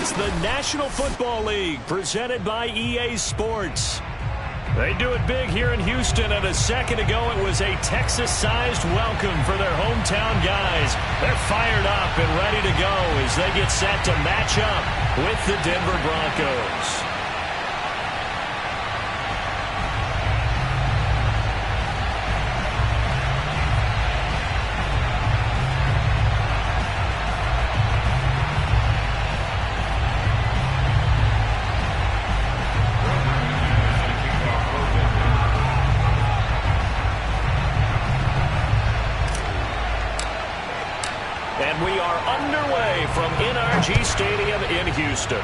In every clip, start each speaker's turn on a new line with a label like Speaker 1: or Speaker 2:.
Speaker 1: It's the National Football League presented by EA Sports. They do it big here in Houston, and a second ago it was a Texas-sized welcome for their hometown guys. They're fired up and ready to go as they get set to match up with the Denver Broncos. And we are underway from NRG Stadium in Houston.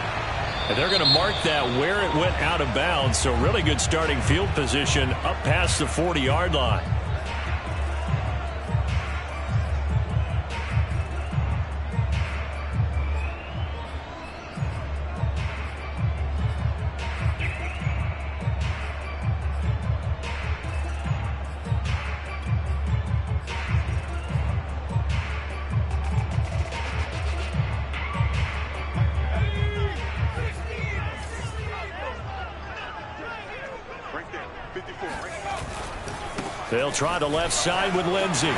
Speaker 1: And they're going to mark that where it went out of bounds. So really good starting field position up past the 40-yard line. They'll try the left side with Lindsey.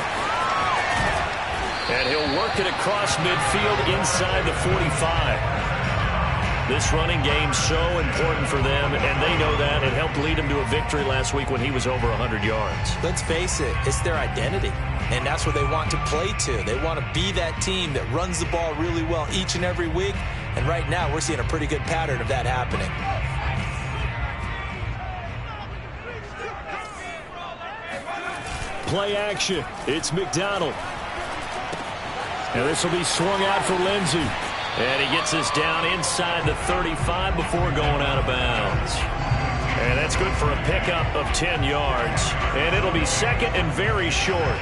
Speaker 1: And he'll work it across midfield inside the 45. This running game's so important for them, and they know that. It helped lead them to a victory last week when he was over 100 yards.
Speaker 2: Let's face it, it's their identity, and that's what they want to play to. They want to be that team that runs the ball really well each and every week, and right now we're seeing a pretty good pattern of that happening.
Speaker 1: Play action. It's McDonald. And this will be swung out for Lindsey. And he gets us down inside the 35 before going out of bounds. And that's good for a pickup of 10 yards. And it'll be second and very short.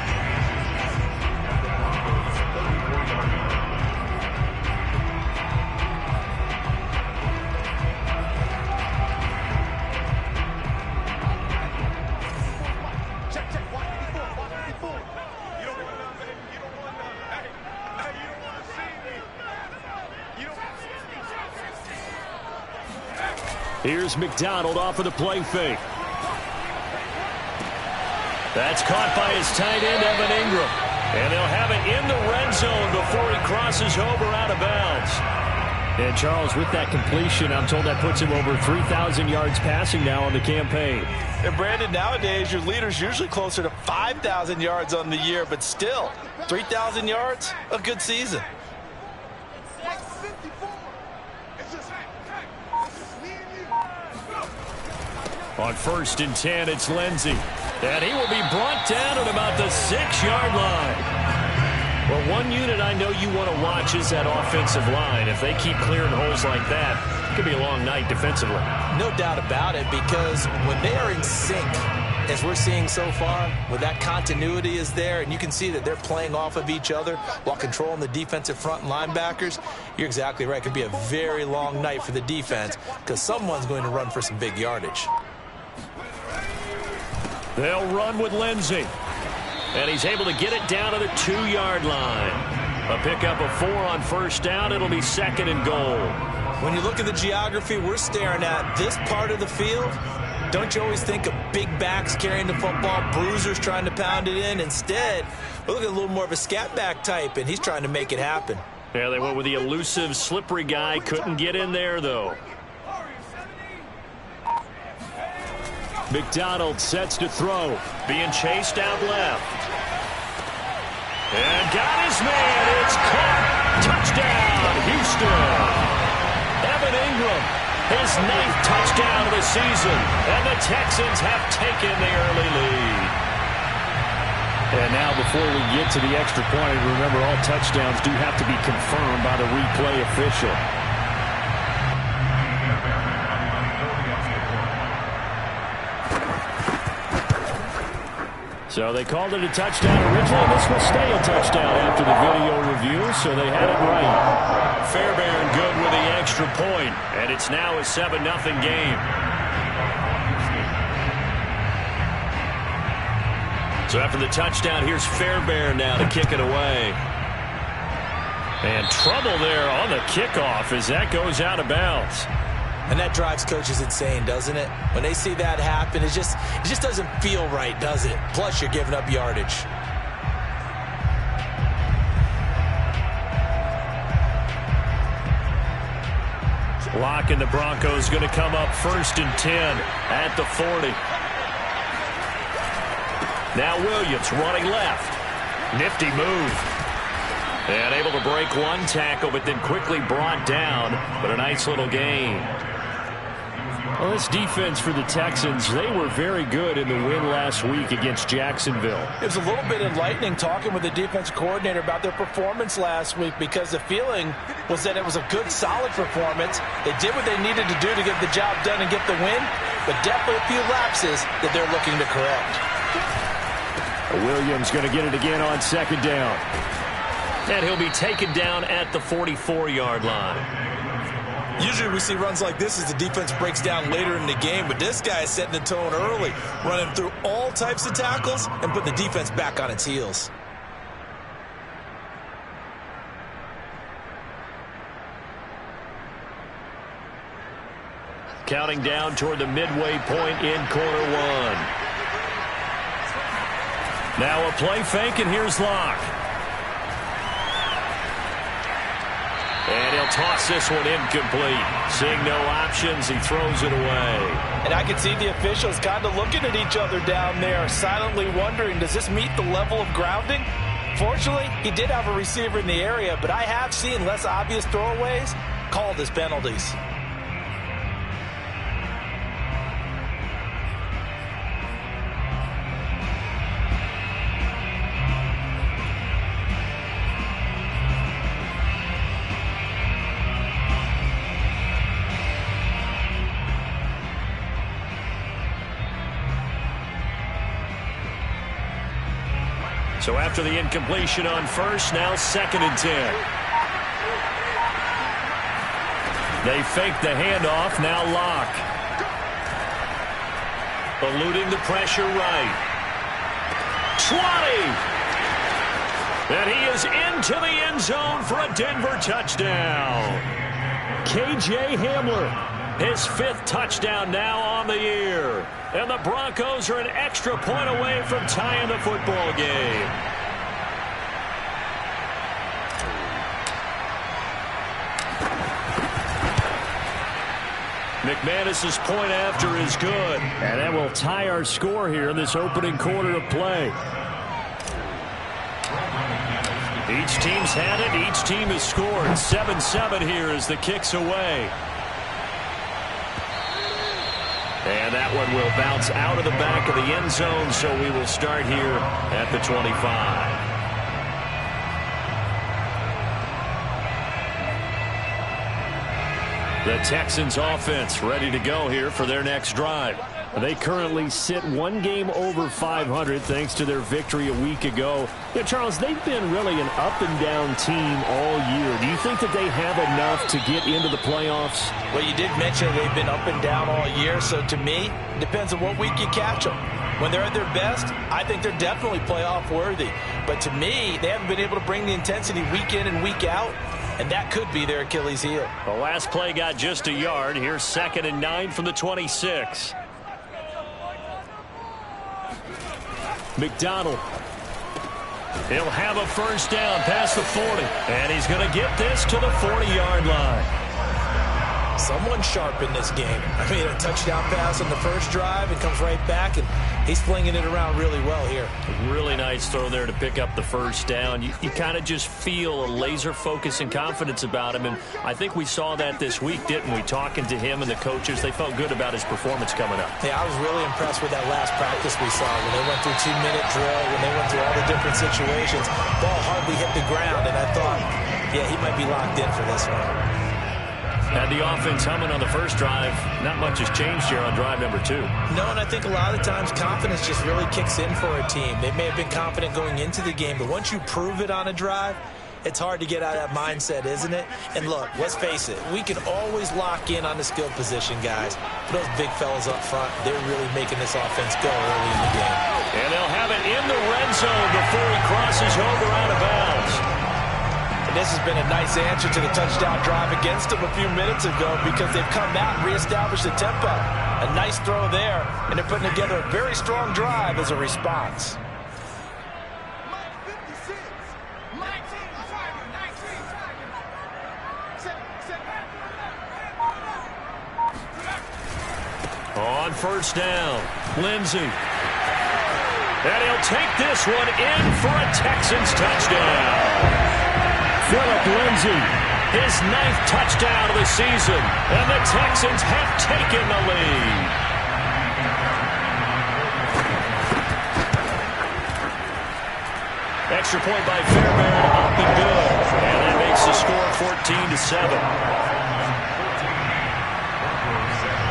Speaker 1: Here's McDonald off of the play fake. That's caught by his tight end, Evan Ingram. And they'll have it in the red zone before he crosses over out of bounds. And, Charles, with that completion, I'm told that puts him over 3,000 yards passing now on the campaign.
Speaker 2: And, Brandon, nowadays your leader's usually closer to 5,000 yards on the year, but still, 3,000 yards, a good season.
Speaker 1: On 1st and 10, it's Lindsey. And he will be brought down at about the 6-yard line. Well, one unit I know you want to watch is that offensive line. If they keep clearing holes like that, it could be a long night defensively. No doubt about it, because when they are in sync, as we're seeing so far, when that continuity is there, and you can see that they're playing off of each other while controlling the defensive front and linebackers, you're exactly right. It could be a very long night for the defense because someone's going to run for some big yardage. They'll run with Lindsey. And he's able to get it down to the 2-yard line. A pickup of 4 on 1st down. It'll be 2nd and goal. When you look at the geography we're staring at, this part of the field, don't you always think of big backs carrying the football, bruisers trying to pound it in? Instead, we're looking at a little more of a scat back type, and he's trying to make it happen. Yeah, they went with the elusive, slippery guy. Couldn't get in there, though. McDonald sets to throw. Being chased out left. And got his man. It's caught. Touchdown, Houston. Evan Ingram, his 9th touchdown of the season. And the Texans have taken the early lead. And now before we get to the extra point, remember all touchdowns do have to be confirmed by the replay official. So they called it a touchdown originally. This will stay a touchdown after the video review, so they had it right. Fairbairn good with the extra point, and it's now a 7-0 game. So after the touchdown, here's Fairbairn now to kick it away. And trouble there on the kickoff as that goes out of bounds.
Speaker 2: And that drives coaches insane, doesn't it? When they see that happen, it just doesn't feel right, does it? Plus, you're giving up yardage.
Speaker 1: Locke and the Broncos going to come up 1st and 10 at the 40. Now Williams running left. Nifty move. And able to break one tackle, but then quickly brought down. But a nice little gain. Well, this defense for the Texans, they were very good in the win last week against Jacksonville.
Speaker 3: It was a little bit enlightening talking with the defense coordinator about their performance last week, because the feeling was that it was a good, solid performance. They did what they needed to do to get the job done and get the win, but definitely a few lapses that they're looking to correct.
Speaker 1: Williams going to get it again on 2nd down. And he'll be taken down at the 44-yard line.
Speaker 2: Usually we see runs like this as the defense breaks down later in the game, but this guy is setting the tone early, running through all types of tackles and put the defense back on its heels.
Speaker 1: Counting down toward the midway point in quarter one. Now a play fake, and here's Locke. And he'll toss this one incomplete. Seeing no options, he throws it away.
Speaker 3: And I can see the officials kind of looking at each other down there, silently wondering, does this meet the level of grounding? Fortunately, he did have a receiver in the area, but I have seen less obvious throwaways called as penalties.
Speaker 1: So after the incompletion on first, now 2nd and 10. They fake the handoff, now Locke. Eluding the pressure right. 20! And he is into the end zone for a Denver touchdown. K.J. Hamler. His 5th touchdown now on the year. And the Broncos are an extra point away from tying the football game. McManus's point after is good. And that will tie our score here in this opening quarter of play. Each team's had it. Each team has scored. 7-7 here as the kick's away. And that one will bounce out of the back of the end zone, so we will start here at the 25. The Texans offense ready to go here for their next drive. They currently sit one game over 500 thanks to their victory a week ago. Yeah, Charles, they've been really an up-and-down team all year. Do you think that they have enough to get into the playoffs?
Speaker 3: Well, you did mention they've been up and down all year, so to me, it depends on what week you catch them. When they're at their best, I think they're definitely playoff worthy. But to me, they haven't been able to bring the intensity week in and week out, and that could be their Achilles heel.
Speaker 1: The last play got just a yard. Here's 2nd and 9 from the 26. McDonald. He'll have a first down past the 40. And he's going to get this to the 40-yard line.
Speaker 2: Someone sharp in this game. I mean, a touchdown pass on the first drive. It comes right back, and he's flinging it around really well here.
Speaker 1: Really nice throw there to pick up the first down. You kind of just feel a laser focus and confidence about him, and I think we saw that this week, didn't we? Talking to him and the coaches, they felt good about his performance coming up.
Speaker 2: Yeah, I was really impressed with that last practice we saw when they went through 2-minute drill, when they went through all the different situations. Ball hardly hit the ground, and I thought, yeah, he might be locked in for this one.
Speaker 1: Had the offense humming on the first drive. Not much has changed here on drive number 2.
Speaker 2: No, and I think a lot of times confidence just really kicks in for a team. They may have been confident going into the game, but once you prove it on a drive, it's hard to get out of that mindset, isn't it? And look, let's face it, we can always lock in on the skill position, guys. But those big fellas up front, they're really making this offense go early in the game.
Speaker 1: And they'll have it in the red zone before he crosses over out of bounds.
Speaker 3: And this has been a nice answer to the touchdown drive against them a few minutes ago because they've come out and reestablished the tempo. A nice throw there, and they're putting together a very strong drive as a response.
Speaker 1: On first down, Lindsey. And he'll take this one in for a Texans touchdown. Phillip Lindsay, his 9th touchdown of the season, and the Texans have taken the lead. Extra point by Fairbairn, up and good. And that makes the score 14-7.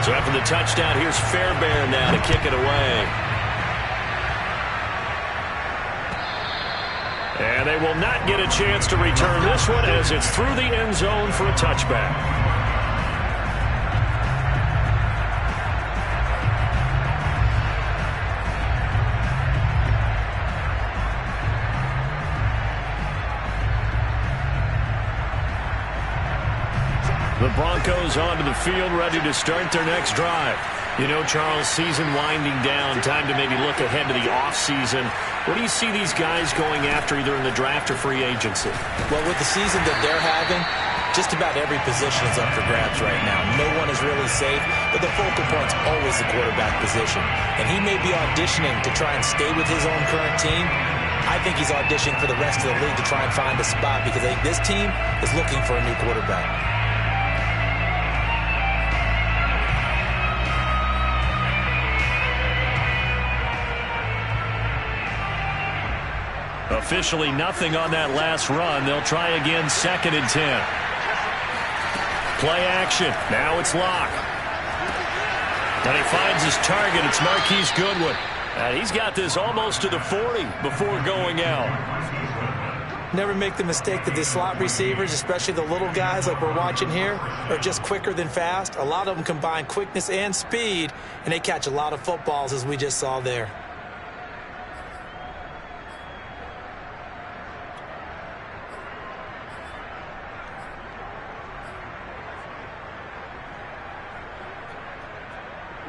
Speaker 1: So after the touchdown, here's Fairbairn now to kick it away. And they will not get a chance to return this one as it's through the end zone for a touchback. The Broncos onto the field, ready to start their next drive. You know, Charles, season winding down, time to maybe look ahead to the offseason. What do you see these guys going after either in the draft or free agency?
Speaker 2: Well, with the season that they're having, just about every position is up for grabs right now. No one is really safe, but the focal point's always the quarterback position. And he may be auditioning to try and stay with his own current team. I think he's auditioning for the rest of the league to try and find a spot because I think this team is looking for a new quarterback.
Speaker 1: Officially nothing on that last run. They'll try again, 2nd and 10. Play action. Now it's Locke. And he finds his target. It's Marquise Goodwin. And he's got this almost to the 40 before going out.
Speaker 2: Never make the mistake that the slot receivers, especially the little guys like we're watching here, are just quicker than fast. A lot of them combine quickness and speed, and they catch a lot of footballs as we just saw there.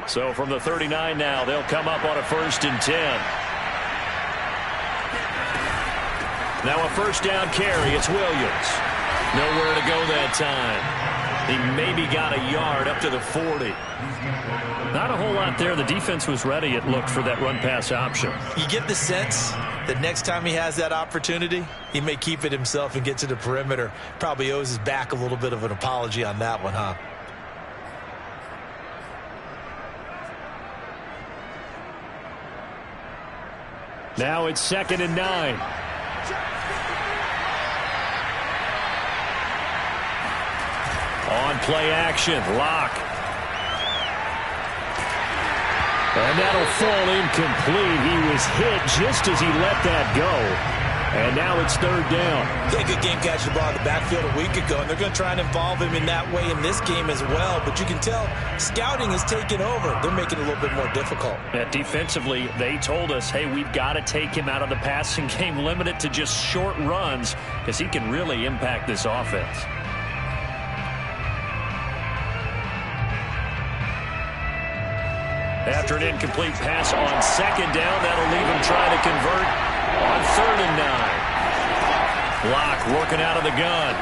Speaker 1: So from the 39 now, they'll come up on a 1st and 10. Now a first down carry. It's Williams. Nowhere to go that time. He maybe got a yard up to the 40. Not a whole lot there. The defense was ready, it looked, for that run-pass option.
Speaker 2: You get the sense that next time he has that opportunity, he may keep it himself and get to the perimeter. Probably owes his back a little bit of an apology on that one, huh?
Speaker 1: Now it's 2nd and 9. On play action, Locke. And that'll fall incomplete. He was hit just as he let that go. And now it's 3rd down.
Speaker 2: They had a good game catching the ball in the backfield a week ago, and they're going to try and involve him in that way in this game as well. But you can tell scouting is taking over. They're making it a little bit more difficult.
Speaker 1: Yeah, defensively, they told us, hey, we've got to take him out of the passing game, limit it to just short runs, because he can really impact this offense. After an incomplete pass on 2nd down, that'll leave him trying to convert on 3rd and 9. Locke working out of the gun.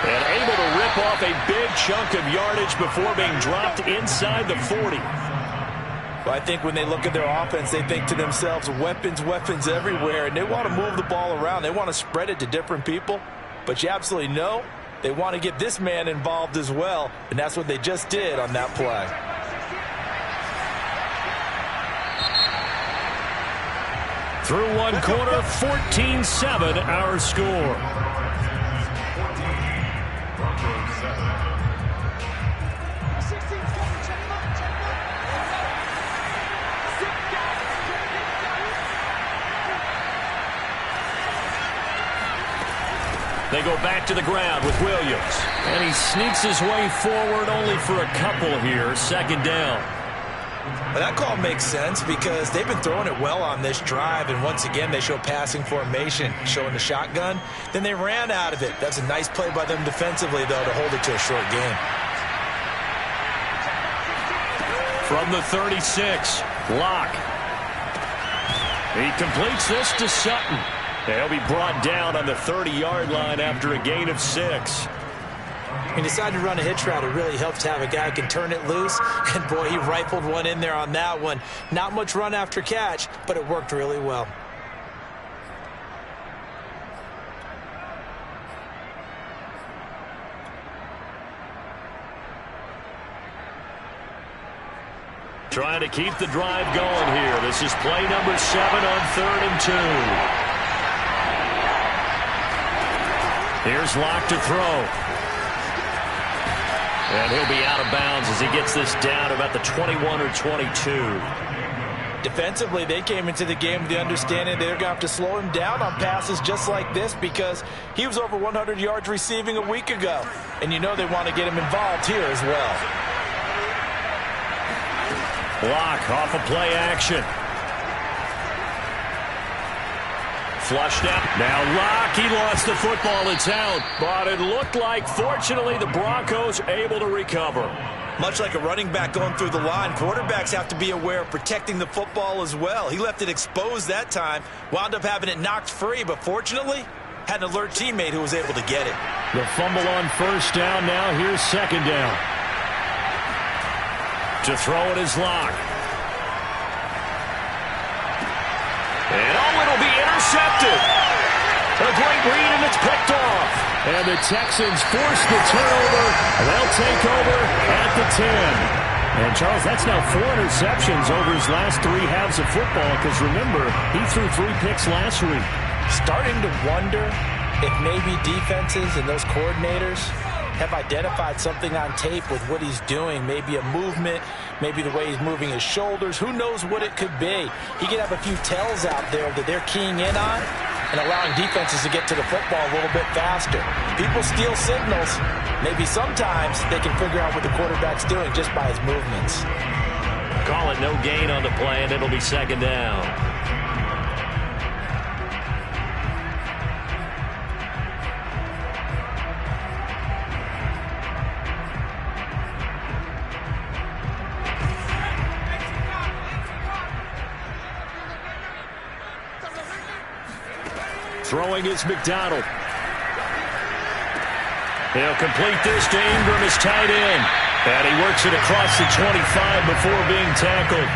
Speaker 1: And able to rip off a big chunk of yardage before being dropped inside the 40.
Speaker 3: Well, I think when they look at their offense, they think to themselves, weapons, weapons everywhere, and they want to move the ball around. They want to spread it to different people. But you absolutely know they want to get this man involved as well, and that's what they just did on that play.
Speaker 1: Through one quarter, 14-7 our score. They go back to the ground with Williams. And he sneaks his way forward only for a couple here. 2nd down.
Speaker 2: Well, that call makes sense because they've been throwing it well on this drive, and once again they show passing formation, showing the shotgun. Then they ran out of it. That's a nice play by them defensively, though, to hold it to a short game.
Speaker 1: From the 36, Locke. He completes this to Sutton. He'll be brought down on the 30-yard line after a gain of 6.
Speaker 2: He decided to run a hitch route. It really helps to have a guy who can turn it loose. And, boy, he rifled one in there on that one. Not much run after catch, but it worked really well.
Speaker 1: Trying to keep the drive going here. This is play number 7 on 3rd and 2. Here's Locke to throw. And he'll be out of bounds as he gets this down about the 21 or 22.
Speaker 2: Defensively, they came into the game with the understanding they're going to have to slow him down on passes just like this because he was over 100 yards receiving a week ago. And you know they want to get him involved here as well.
Speaker 1: Locke off of play action. Flushed out. Now Locke, he lost the football. It's out. But it looked like, fortunately, the Broncos able to recover.
Speaker 2: Much like a running back going through the line, quarterbacks have to be aware of protecting the football as well. He left it exposed that time, wound up having it knocked free, but fortunately, had an alert teammate who was able to get it.
Speaker 1: The fumble on 1st down. Now here's 2nd down. To throw it is Locke. And it'll be intercepted. A great read, and it's picked off. And the Texans force the turnover. They'll take over at the 10. And, Charles, that's now 4 interceptions over his last 3 halves of football because, remember, he threw 3 picks last week.
Speaker 2: Starting to wonder if maybe defenses and those coordinators have identified something on tape with what he's doing, maybe a movement, maybe the way he's moving his shoulders. Who knows what it could be? He could have a few tells out there that they're keying in on and allowing defenses to get to the football a little bit faster. People steal signals. Maybe sometimes they can figure out what the quarterback's doing just by his movements.
Speaker 1: Call it no gain on the play, and it'll be 2nd down. Throwing is McDonald. He'll complete this to Ingram as tight end. And he works it across the 25 before being tackled.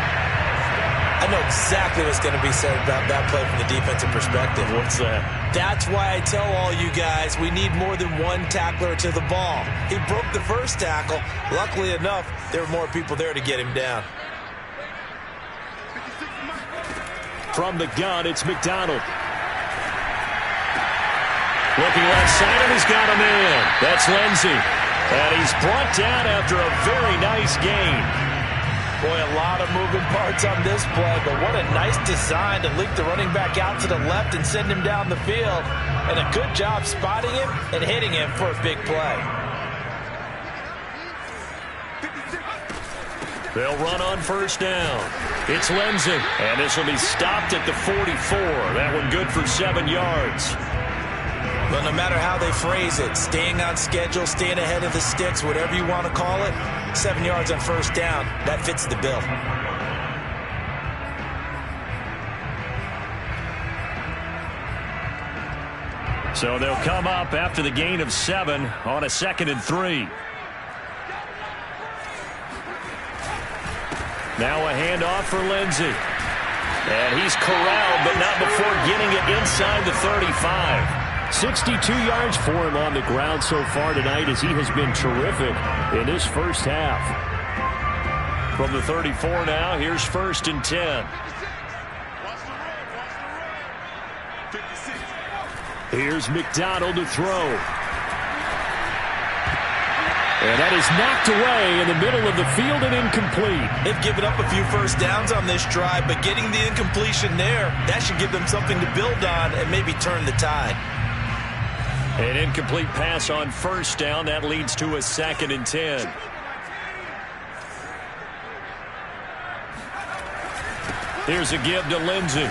Speaker 2: I know exactly what's going to be said about that play from the defensive perspective.
Speaker 1: What's that?
Speaker 2: That's why I tell all you guys we need more than one tackler to the ball. He broke the first tackle. Luckily enough, there were more people there to get him down.
Speaker 1: From the gun, it's McDonald. Looking left side, and he's got him in. That's Lindsey. And he's brought down after a very nice gain.
Speaker 2: Boy, a lot of moving parts on this play, but what a nice design to leak the running back out to the left and send him down the field. And a good job spotting him and hitting him for a big play.
Speaker 1: They'll run on 1st down. It's Lindsey. And this will be stopped at the 44. That one good for 7 yards.
Speaker 2: But no matter how they phrase it, staying on schedule, staying ahead of the sticks, whatever you want to call it, 7 yards on 1st down, that fits the bill.
Speaker 1: So they'll come up after the gain of 7 on a 2nd and 3. Now a handoff for Lindsey. And he's corralled, but not before getting it inside the 35. 62 yards for him on the ground so far tonight as he has been terrific in this first half. From the 34 now, here's 1st and 10. Here's McDonald to throw. And that is knocked away in the middle of the field and incomplete.
Speaker 2: They've given up a few 1st downs on this drive, but getting the incompletion there, that should give them something to build on and maybe turn the tide.
Speaker 1: An incomplete pass on 1st down. That leads to a 2nd and 10. Here's a give to Lindsey.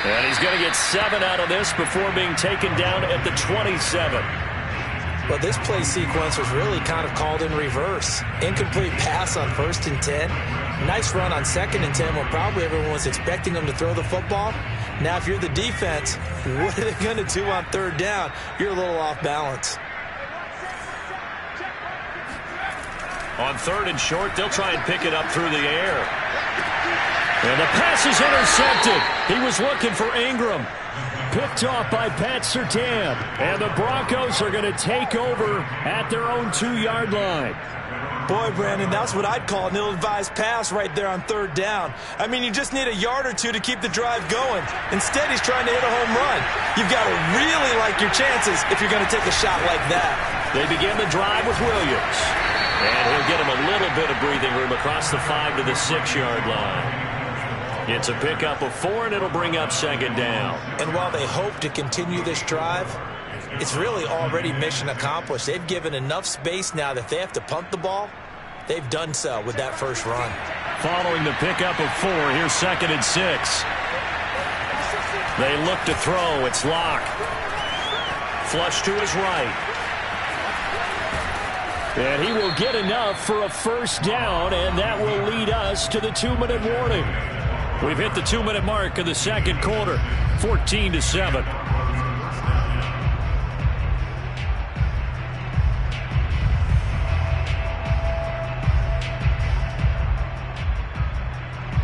Speaker 1: And he's going to get 7 out of this before being taken down at the 27.
Speaker 2: Well, this play sequence was really kind of called in reverse. Incomplete pass on 1st and 10. Nice run on 2nd and 10 when probably everyone was expecting him to throw the football. Now, if you're the defense, what are they going to do on 3rd down? You're a little off balance.
Speaker 1: On 3rd and short, they'll try and pick it up through the air. And the pass is intercepted. He was looking for Ingram. Picked off by Pat Surtain. And the Broncos are going to take over at their own 2-yard line.
Speaker 2: Boy, Brandon, that's what I'd call an ill-advised pass right there on 3rd down. I mean, you just need a yard or two to keep the drive going. Instead, he's trying to hit a home run. You've got to really like your chances if you're going to take a shot like that.
Speaker 1: They begin the drive with Williams. And he'll get him a little bit of breathing room across the 5 to the 6-yard line. It's a pickup of 4, and it'll bring up 2nd down.
Speaker 2: And while they hope to continue this drive, it's really already mission accomplished. They've given enough space now that if they have to punt the ball, they've done so with that first run.
Speaker 1: Following the pickup of 4, here's 2nd and 6. They look to throw. It's Locke. Flush to his right. And he will get enough for a 1st down, and that will lead us to the 2-minute warning. We've hit the 2-minute mark of the 2nd quarter, 14-7.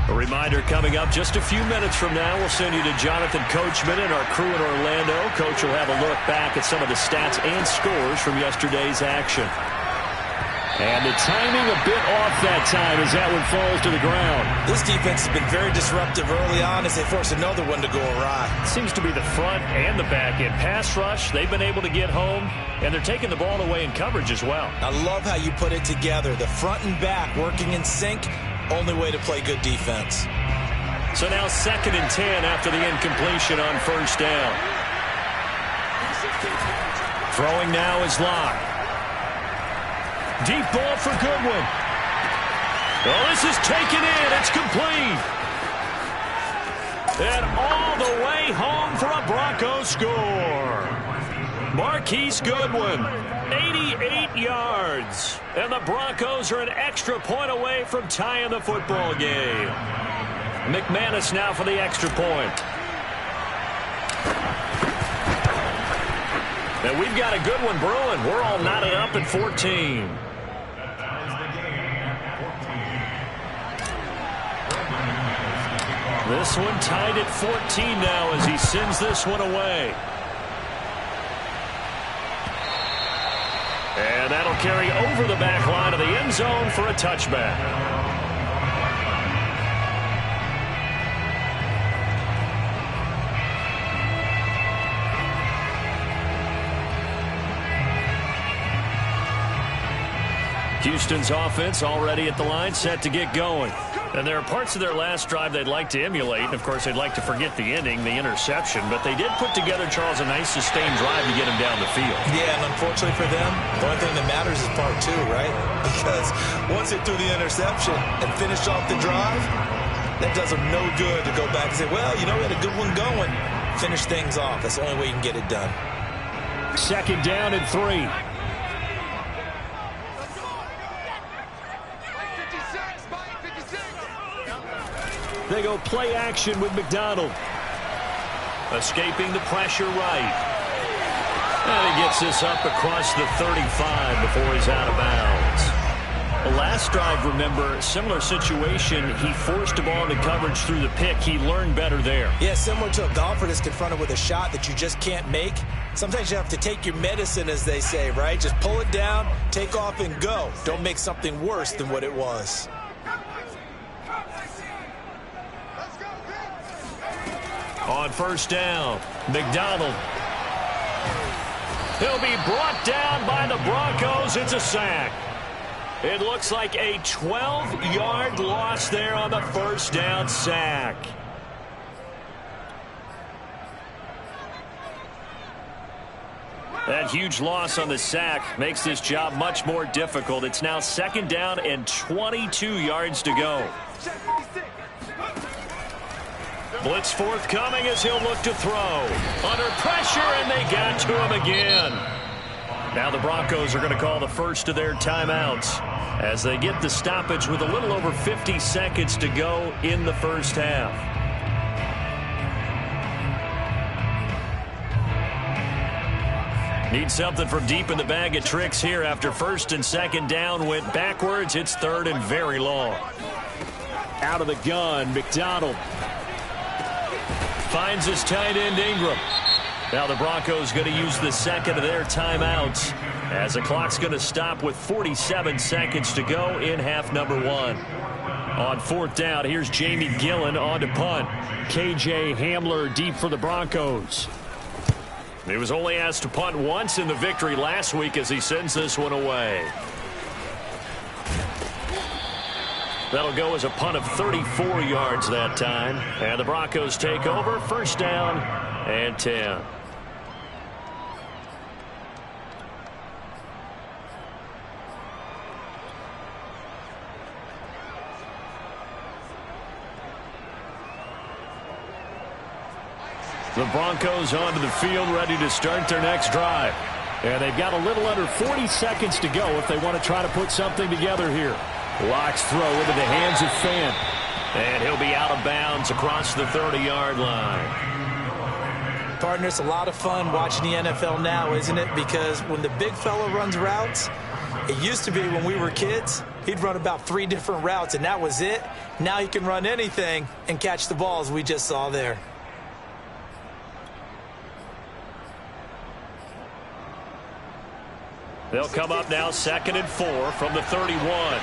Speaker 1: A reminder coming up just a few minutes from now, we'll send you to Jonathan Coachman and our crew in Orlando. Coach will have a look back at some of the stats and scores from yesterday's action. And the timing a bit off that time as that one falls to the ground.
Speaker 2: This defense has been very disruptive early on as they force another one to go awry.
Speaker 1: Seems to be the front and the back end. Pass rush, they've been able to get home, and they're taking the ball away in coverage as well.
Speaker 2: I love how you put it together. The front and back working in sync, only way to play good defense.
Speaker 1: So now 2nd and 10 after the incompletion on 1st down. Throwing now is Locke. Deep ball for Goodwin. Oh, this is taken in. It's complete. And all the way home for a Broncos score. Marquise Goodwin, 88 yards. And the Broncos are an extra point away from tying the football game. McManus now for the extra point. And we've got a good one brewing. We're all knotted up at 14. This one tied at 14 now as he sends this one away. And that'll carry over the back line of the end zone for a touchback. Houston's offense already at the line, set to get going. And there are parts of their last drive they'd like to emulate. And, of course, they'd like to forget the ending, the interception. But they did put together, Charles, a nice sustained drive to get him down the field.
Speaker 2: Yeah, and unfortunately for them, the only thing that matters is part 2, right? Because once they threw the interception and finished off the drive, that does them no good to go back and say, well, you know, we had a good one going. Finish things off. That's the only way you can get it done.
Speaker 1: 2nd down and 3. They go play action with McDonald. Escaping the pressure right. And he gets this up across the 35 before he's out of bounds. The last drive, remember, similar situation. He forced the ball into coverage through the pick. He learned better there.
Speaker 2: Yeah, similar to a golfer that's confronted with a shot that you just can't make. Sometimes you have to take your medicine, as they say, right? Just pull it down, take off, and go. Don't make something worse than what it was.
Speaker 1: On 1st down, McDonald. He'll be brought down by the Broncos. It's a sack. It looks like a 12-yard loss there on the 1st down sack. That huge loss on the sack makes this job much more difficult. It's now 2nd down and 22 yards to go. Blitz forthcoming as he'll look to throw. Under pressure, and they got to him again. Now the Broncos are going to call the first of their timeouts as they get the stoppage with a little over 50 seconds to go in the first half. Need something from deep in the bag of tricks here after first and second down went backwards. It's third and very long.
Speaker 4: Out of the gun, McDonald.
Speaker 1: Finds his tight end Ingram. Now the Broncos going to use the second of their timeouts as the clock's going to stop with 47 seconds to go in half number one. On fourth down, here's Jamie Gillen on to punt.
Speaker 4: KJ Hamler deep for the Broncos.
Speaker 1: He was only asked to punt once in the victory last week as he sends this one away. That'll go as a punt of 34 yards that time. And the Broncos take over, first down and 10. The Broncos onto the field, ready to start their next drive.
Speaker 4: And they've got a little under 40 seconds to go if they want to try to put something together here. Locks throw into the hands of Fant.
Speaker 1: And he'll be out of bounds across the 30-yard line.
Speaker 2: Partner, it's a lot of fun watching the NFL now, isn't it? Because when the big fella runs routes, it used to be when we were kids, he'd run about 3 different routes, and that was it. Now he can run anything and catch the balls we just saw there.
Speaker 1: They'll come up now, 2nd and 4 from the 31.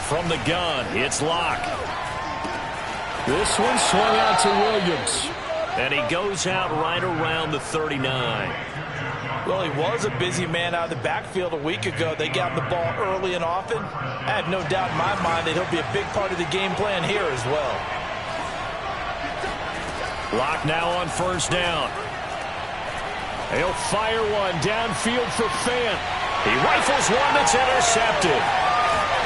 Speaker 1: From the gun, it's Locke.
Speaker 4: This one swung out to Williams.
Speaker 1: And he goes out right around the 39.
Speaker 2: Well, he was a busy man out of the backfield a week ago. They got the ball early and often. I have no doubt in my mind that he'll be a big part of the game plan here as well.
Speaker 1: Locke now on first down.
Speaker 4: He'll fire one downfield for Fant.
Speaker 1: He rifles one that's intercepted.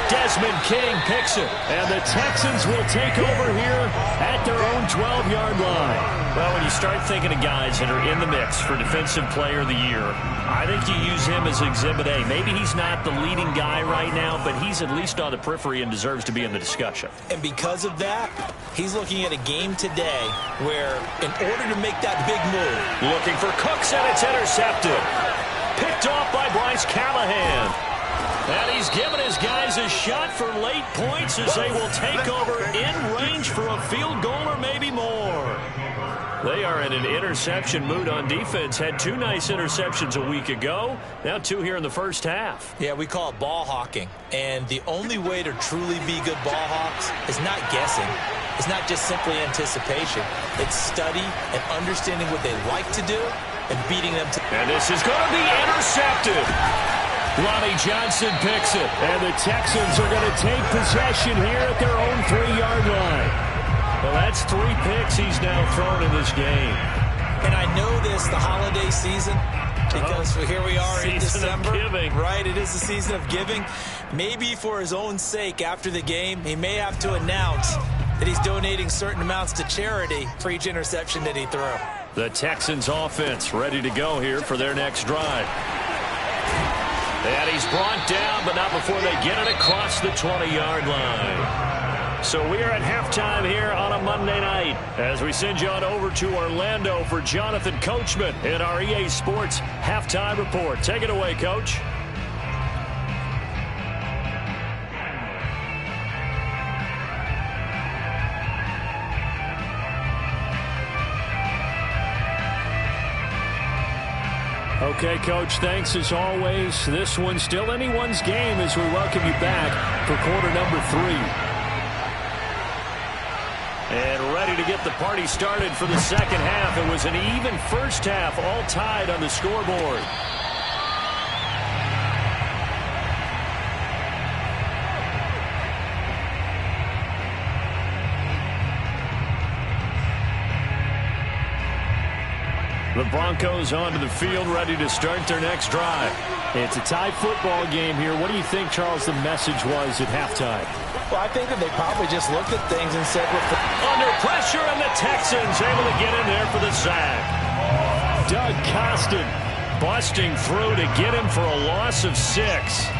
Speaker 1: Desmond King picks it.
Speaker 4: And the Texans will take over here at their own 12-yard line.
Speaker 1: Well, when you start thinking of guys that are in the mix for Defensive Player of the Year, I think you use him as Exhibit A. Maybe he's not the leading guy right now, but he's at least on the periphery and deserves to be in the discussion.
Speaker 2: And because of that, he's looking at a game today where, in order to make that big move,
Speaker 1: looking for Cooks, and it's intercepted. Picked off by Bryce Callahan. And he's given his guys a shot for late points as they will take over in range for a field goal or maybe more. They are in an interception mood on defense. Had 2 nice interceptions a week ago. Now 2 here in the first half.
Speaker 2: Yeah, we call it ball hawking. And the only way to truly be good ball hawks is not guessing. It's not just simply anticipation. It's study and understanding what they like to do and beating them to.
Speaker 1: And this is going to be intercepted. Lonnie Johnson picks it.
Speaker 4: And the Texans are going to take possession here at their own 3-yard line.
Speaker 1: Well, that's 3 picks he's now thrown in this game.
Speaker 2: And I know this, the holiday season, because here we are in December.
Speaker 1: Season of giving.
Speaker 2: Right, it is the season of giving. Maybe for his own sake after the game, he may have to announce that he's donating certain amounts to charity for each interception that he threw.
Speaker 1: The Texans offense ready to go here for their next drive. And he's brought down, but not before they get it across the 20-yard line. So we are at halftime here on a Monday night as we send you on over to Orlando for Jonathan Coachman in our EA Sports Halftime Report. Take it away, Coach.
Speaker 4: Okay, Coach, thanks as always. This one's still anyone's game as we welcome you back for quarter number 3.
Speaker 1: And ready to get the party started for the second half. It was an even first half, all tied on the scoreboard. The Broncos onto the field, ready to start their next drive.
Speaker 4: It's a tie football game here. What do you think, Charles, the message was at halftime?
Speaker 2: Well, I think that they probably just looked at things and said,
Speaker 1: under pressure, and the Texans able to get in there for the sack.
Speaker 4: Doug Costin
Speaker 1: busting through to get him for a loss of 6.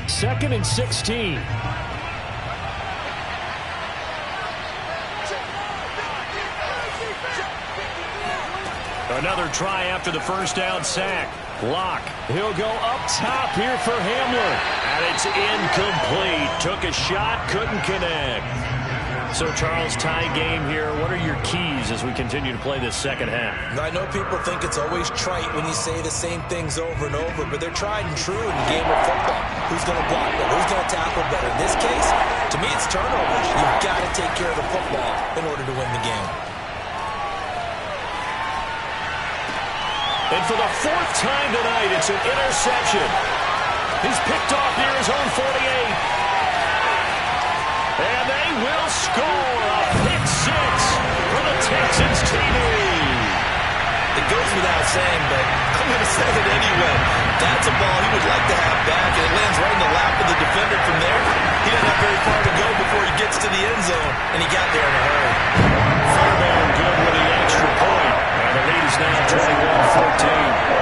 Speaker 4: Second and 16.
Speaker 1: Another try after the first down sack. Locke.
Speaker 4: He'll go up top here for Hamler.
Speaker 1: And it's incomplete. Took a shot, couldn't connect. So, Charles, tie game here. What are your keys as we continue to play this second half?
Speaker 2: I know people think it's always trite when you say the same things over and over, but they're tried and true in the game of football. Who's going to block better? Who's going to tackle better? In this case, to me, it's turnovers. You've got to take care of the football in order to win the game.
Speaker 1: And for the 4th time tonight, it's an interception. He's picked off near his own 48. And they will score a pick 6 for the Texans TV.
Speaker 2: It goes without saying, but I'm going to say it anyway. That's a ball he would like to have back, and it lands right in the lap of the defender from there. He doesn't have very far to go before he gets to the end zone, and he got there in a hurry.
Speaker 1: Fairbairn good with the extra point. And the lead is now 21-14.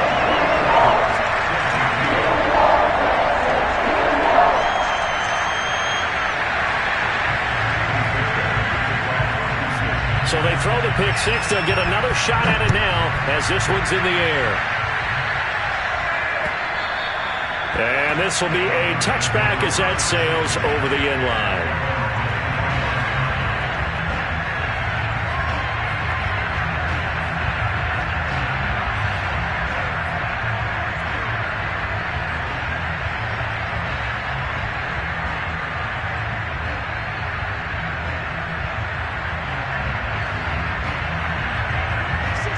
Speaker 1: So they throw the pick 6. They'll get another shot at it now as this one's in the air. And this will be a touchback as that sails over the end line.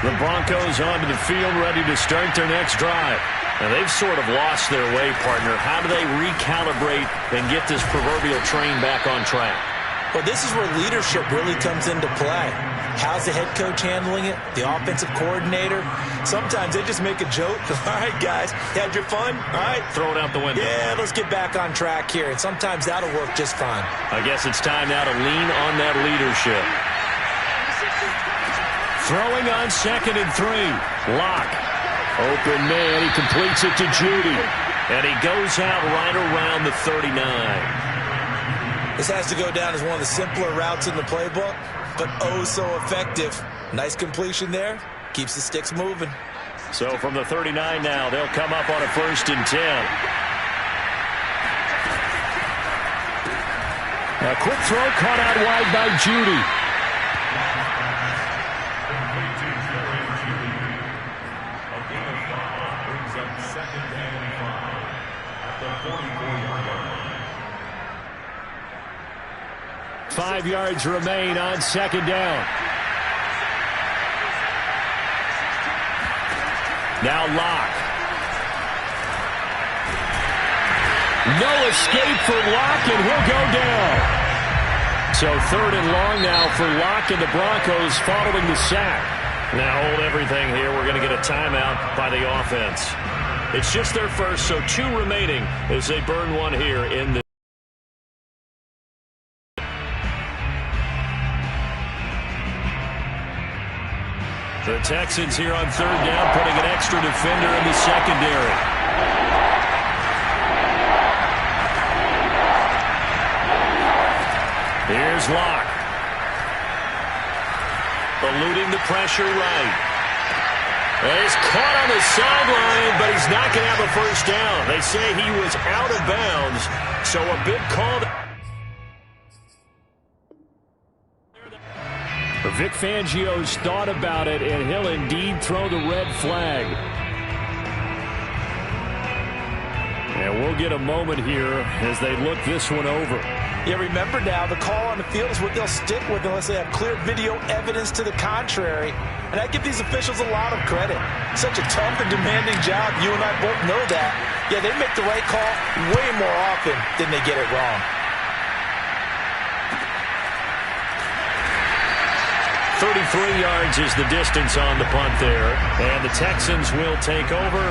Speaker 1: The Broncos onto the field, ready to start their next drive. Now, they've sort of lost their way, partner. How do they recalibrate and get this proverbial train back on track?
Speaker 2: Well, this is where leadership really comes into play. How's the head coach handling it? The offensive coordinator? Sometimes they just make a joke. All right, guys, you had your fun? All right.
Speaker 1: Throw it out the window.
Speaker 2: Yeah, let's get back on track here. And sometimes that'll work just fine.
Speaker 1: I guess it's time now to lean on that leadership. Throwing on 2nd and 3. Locke. Open man. He completes it to Judy. And he goes out right around the 39.
Speaker 2: This has to go down as one of the simpler routes in the playbook, but oh so effective. Nice completion there. Keeps the sticks moving.
Speaker 1: So from the 39 now, they'll come up on a 1st and 10.
Speaker 4: A quick throw caught out wide by Judy. Five yards remain on 2nd down.
Speaker 1: Now Locke.
Speaker 4: No escape for Locke, and he'll go down.
Speaker 1: So 3rd and long now for Locke and the Broncos following the sack. Now hold everything here. We're going to get a timeout by the offense. It's just their first, so 2 remaining as they burn one here in the The Texans here on 3rd down, putting an extra defender in the secondary. Here's Locke. Eluding the pressure right. And he's caught on the sideline, but he's not going to have a first down. They say he was out of bounds, so a big call.
Speaker 4: Vic Fangio's thought about it, and he'll indeed throw the red flag. And we'll get a moment here as they look this one over.
Speaker 2: Yeah, remember now, the call on the field is what they'll stick with unless they have clear video evidence to the contrary. And I give these officials a lot of credit. Such a tough and demanding job. You and I both know that. Yeah, they make the right call way more often than they get it wrong.
Speaker 1: 33 yards is the distance on the punt there. And the Texans will take over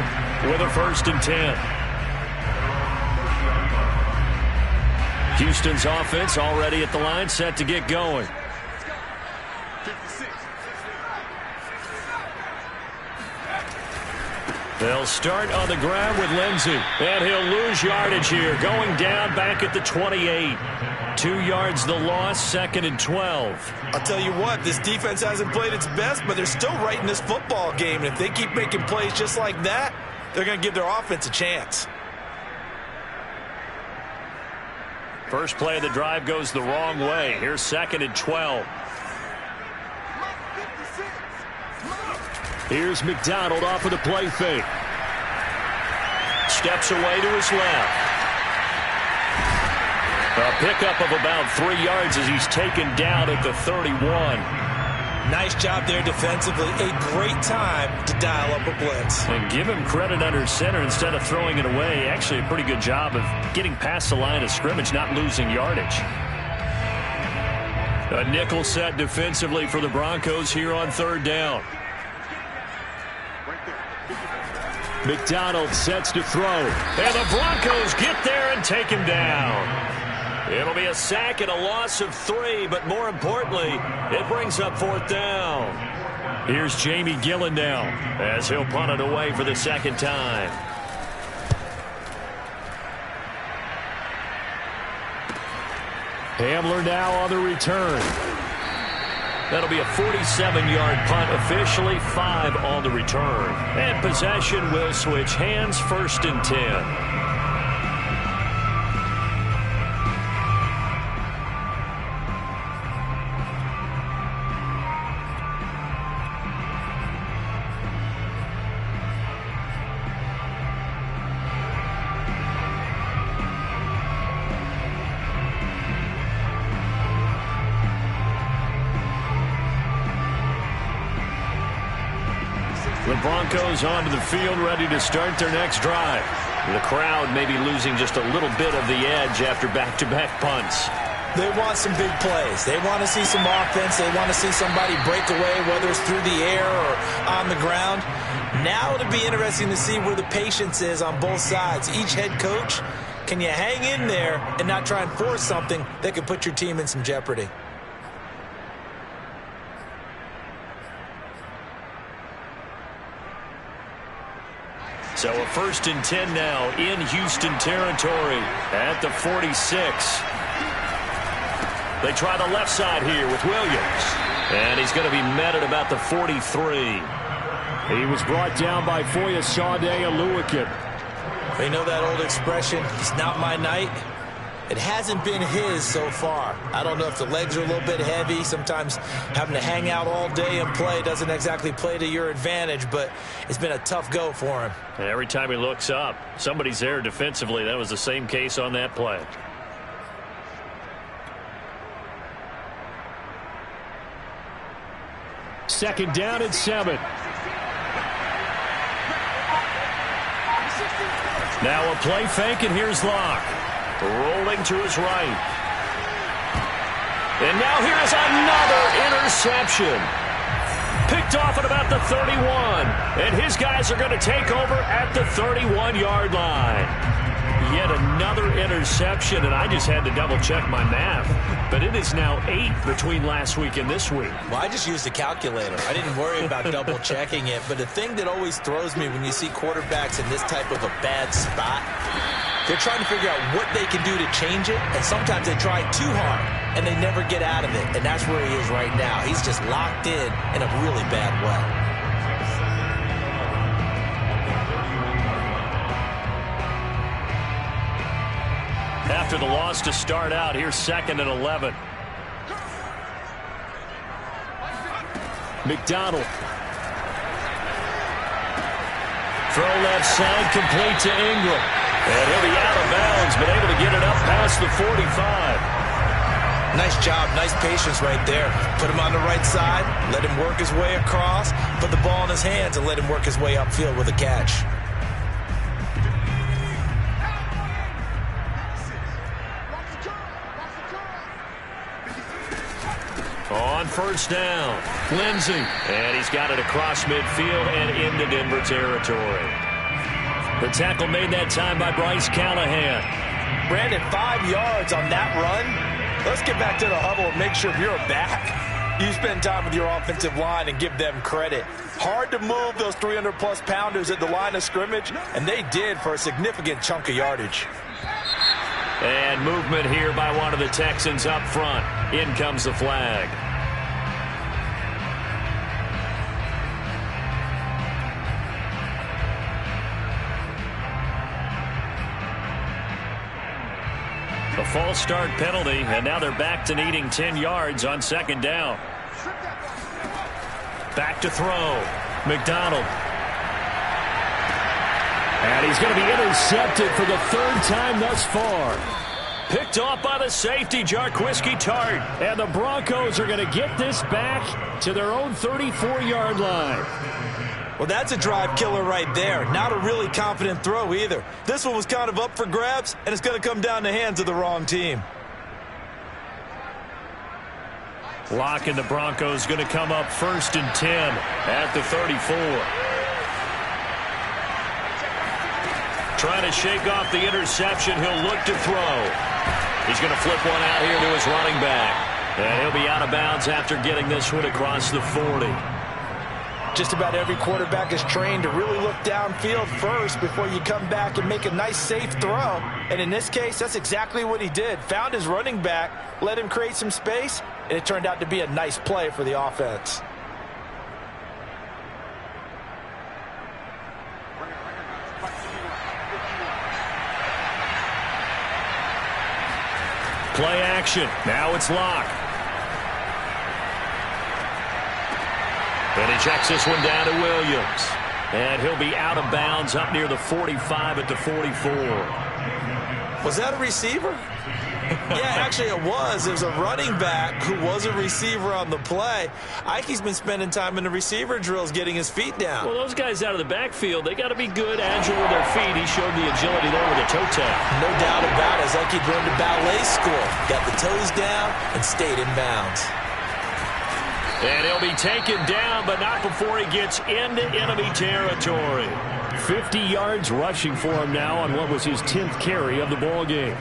Speaker 1: with a 1st and 10. Houston's offense already at the line, set to get going. They'll start on the ground with Lindsey. And he'll lose yardage here, going down back at the 28. 2 yards the loss, 2nd and 12.
Speaker 2: I'll tell you what, this defense hasn't played its best, but they're still right in this football game. And if they keep making plays just like that, they're going to give their offense a chance.
Speaker 1: First play of the drive goes the wrong way. Here's 2nd and 12.
Speaker 4: Here's McDonald off of the play fake.
Speaker 1: Steps away to his left. A pickup of about 3 yards as he's taken down at the 31.
Speaker 2: Nice job there defensively. A great time to dial up a blitz.
Speaker 1: And give him credit under center instead of throwing it away. Actually a pretty good job of getting past the line of scrimmage, not losing yardage. A nickel set defensively for the Broncos here on 3rd down.
Speaker 4: McDonald sets to throw.
Speaker 1: And the Broncos get there and take him down. It'll be a sack and a loss of 3, but more importantly, it brings up 4th down. Here's Jamie Gillen now as he'll punt it away for the 2nd time.
Speaker 4: Hamler now on the return.
Speaker 1: That'll be a 47-yard punt, officially 5 on the return. And possession will switch hands, 1st and 10. The Broncos onto the field, ready to start their next drive. The crowd may be losing just a little bit of the edge after back-to-back punts.
Speaker 2: They want some big plays. They want to see some offense. They want to see somebody break away, whether it's through the air or on the ground. Now it'll be interesting to see where the patience is on both sides. Each head coach, can you hang in there and not try and force something that could put your team in some jeopardy?
Speaker 1: So a 1st and 10 now in Houston territory at the 46. They try the left side here with Williams. And he's going to be met at about the 43.
Speaker 4: He was brought down by Foyesade Oluwakin.
Speaker 2: You know that old expression, it's not my night? It hasn't been his so far. I don't know if the legs are a little bit heavy. Sometimes having to hang out all day and play doesn't exactly play to your advantage, but it's been a tough go for him.
Speaker 1: And every time he looks up, somebody's there defensively. That was the same case on that play.
Speaker 4: Second down and 7.
Speaker 1: Now a play fake, and here's Locke. Rolling to his right. And now here's another interception. Picked off at about the 31. And his guys are going to take over at the 31-yard line. Yet another interception, and I just had to double-check my math. But it is now 8 between last week and this week.
Speaker 2: Well, I just used a calculator. I didn't worry about double-checking it. But the thing that always throws me when you see quarterbacks in this type of a bad spot, they're trying to figure out what they can do to change it, and sometimes they try too hard, and they never get out of it. And that's where he is right now. He's just locked in a really bad way.
Speaker 1: After the loss to start out, here's 2nd and 11.
Speaker 4: McDonald.
Speaker 1: Throw left side, complete to Ingram. And he'll be out of bounds, but able to get it up past the 45.
Speaker 2: Nice job, nice patience right there. Put him on the right side, let him work his way across, put the ball in his hands, and let him work his way upfield with a catch.
Speaker 1: On first down, Lindsey. And he's got it across midfield and into Denver territory. The tackle made that time by Bryce Callahan.
Speaker 3: Brandon, 5 yards on that run. Let's get back to the huddle and make sure you're back. You spend time with your offensive line and give them credit. Hard to move those 300-plus pounders at the line of scrimmage, and they did for a significant chunk of yardage.
Speaker 1: And movement here by one of the Texans up front. In comes the flag. A false start penalty, and now they're back to needing 10 yards on second down. Back to throw. McDonald.
Speaker 4: And he's going to be intercepted for the third time thus far.
Speaker 1: Picked off by the safety, Jarquiski Tart.
Speaker 4: And the Broncos are going to get this back to their own 34-yard line.
Speaker 2: Well, that's a drive killer right there. Not a really confident throw either. This one was kind of up for grabs, and it's going to come down the hands of the wrong team.
Speaker 1: Lock and the Broncos going to come up 1st and 10 at the 34. Trying to shake off the interception. He'll look to throw. He's going to flip one out here to his running back. And he'll be out of bounds after getting this one across the 40.
Speaker 3: Just about every quarterback is trained to really look downfield first before you come back and make a nice, safe throw. And in this case, that's exactly what he did. Found his running back, let him create some space, and it turned out to be a nice play for the offense.
Speaker 1: Play action. Now it's Locke. And he checks this one down to Williams. And he'll be out of bounds up near the 45 at the 44.
Speaker 2: Was that a receiver? Yeah, actually it was. There's a running back who was a receiver on the play. Ikey's been spending time in the receiver drills getting his feet down.
Speaker 1: Well, those guys out of the backfield, they got to be good, agile with their feet. He showed the agility there with a toe tap.
Speaker 2: No doubt about it. As Ikey learned to ballet school. Got the toes down and stayed in bounds.
Speaker 1: And he'll be taken down, but not before he gets into enemy territory.
Speaker 4: 50 yards rushing for him now on what was his 10th carry of the ball game.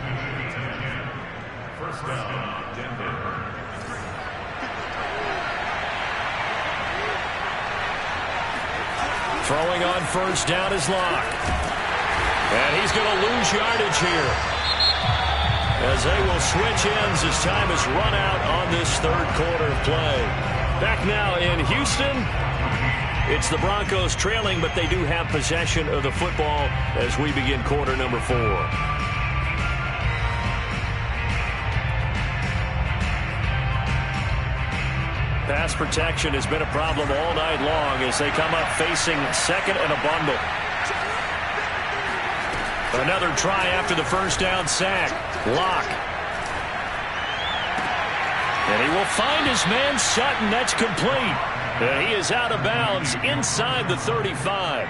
Speaker 5: First down, Denver.
Speaker 1: Throwing on first down is Locke. And he's going to lose yardage here, as they will switch ends as time has run out on this third quarter of play. Back now in Houston, it's the Broncos trailing, but they do have possession of the football as we begin quarter number 4. Pass protection has been a problem all night long as they come up facing second and a bundle. Another try after the first down sack. Locke. And he will find his man Sutton. That's complete. And he is out of bounds inside the 35.